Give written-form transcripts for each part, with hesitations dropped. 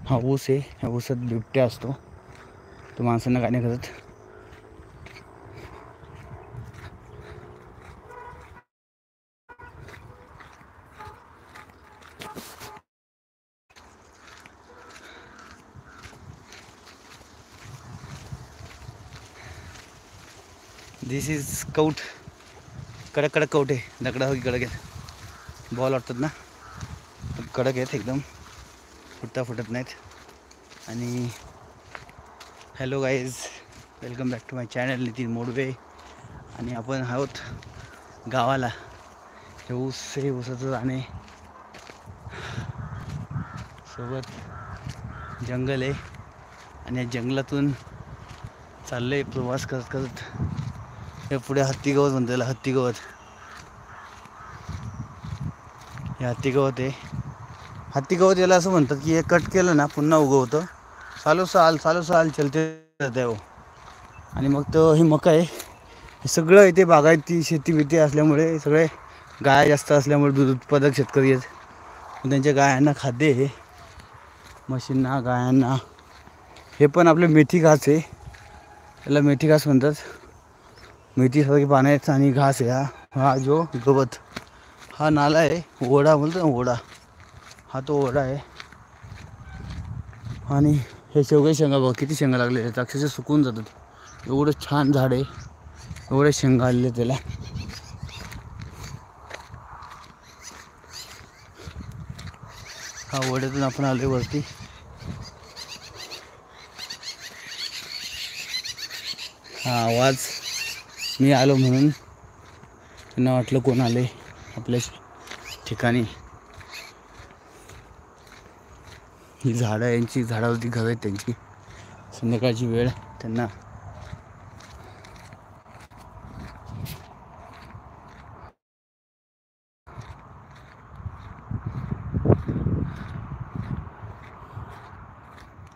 हा ऊस आहे. ह्या ऊसात बिबट्या असतो. तो माणसांना काय नाही करत. दिस इज कौट. कडक कडक कौट आहे. दगडा हो की कडक आहेत. बॉल वाटतात ना, कडक आहेत एकदम, फुटत नाहीत. आणि hello guys, welcome back to my channel Nitin Modve. आणि आपण आहोत गावाला. हे ऊसाचं जाणे सोबत जंगल आहे. आणि या जंगलातून चाललं आहे प्रवास करत करत. हे पुढे हत्ती गवत म्हणतात त्याला, हत्ती गवत. हे हत्ती गवत आहे. हत्ती गवत याला असं म्हणतात की हे कट केलं ना पुन्हा उगवतं. चालू साल चलते रहते हो. आणि मग तो ही मका आहे. हे सगळं इथे बागायती शेती बिती असल्यामुळे, सगळे गाय जास्त असल्यामुळे दूध उत्पादक शेतकरी आहेत. त्यांच्या गायांना खाद्य आहे, म्हशींना, गायांना. हे पण आपले मेथी घास आहे. त्याला मेथी घास म्हणतात. मेथीसारखी पाण्याचा आणि घास आहे हा जो गवत. हा नाला आहे, ओढा बोलतो ना, ओढा. हा तो ओढा आहे. आणि हे शेवगे शेंगा बघ, किती शेंगा लागले आहेत. अक्षरशः सुकून जातात. एवढं छान झाड आहे, एवढे शेंगा आलेले त्याला. हा ओढ्यातून आपण आलोय वरती. हा आवाज मी आलो म्हणून त्यांना वाटलं कोण आले आपल्या ठिकाणी. ही झाडं, यांची झाडावरती घरं आहेत त्यांची. संध्याकाळची वेळ त्यांना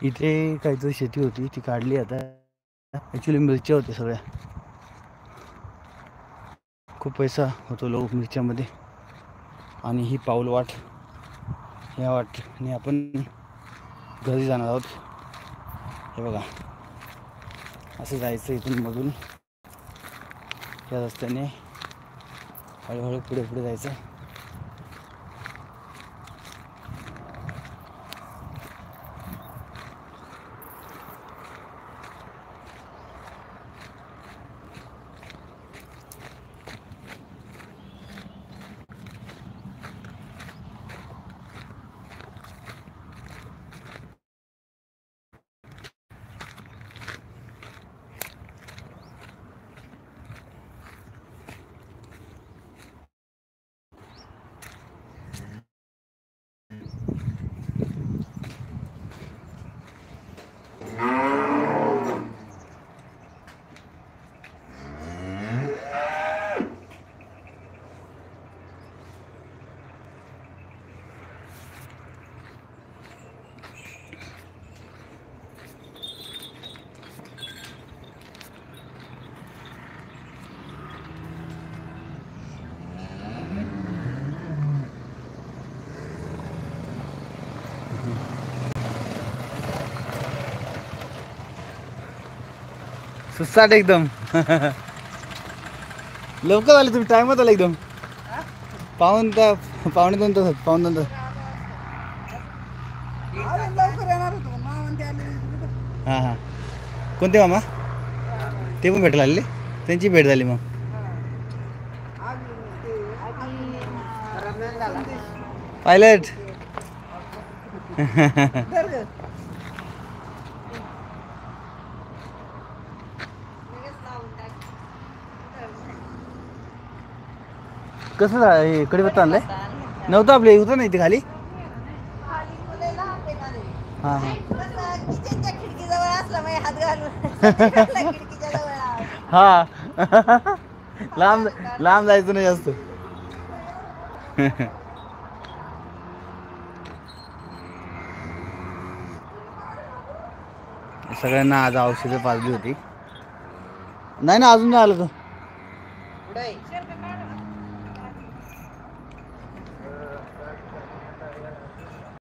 इथे काहीतरी शेती होती ती काढली आता. ॲक्च्युली मिरच्या होत्या सगळ्या. खूप पैसा होतो लोक मिरच्यामध्ये. आणि ही पाऊल वाट, या वाटने आपण घरी जाणार आहोत. हे बघा, असं जायचं इथून मधून या रस्त्याने हळूहळू पुढे पुढे जायचं. सुसाट एकदम. लवकर आले तुम्ही, टायमात आला एकदम. पावणे 2 तास, पावणे 2 तास. हां हां. कोणते मामा? ते पण भेटायला आलेले, त्यांची भेट झाली मग. पायलट. कसं हे कडीपत्ता आणलंय? नव्हतं आपल्या, होतं ना इथे खाली. हां हां. हा. लांब लांब जायचं नाही जास्त. सगळ्यांना आज औषधं पाजली होती. नाही ना, अजून नाही आलं. तो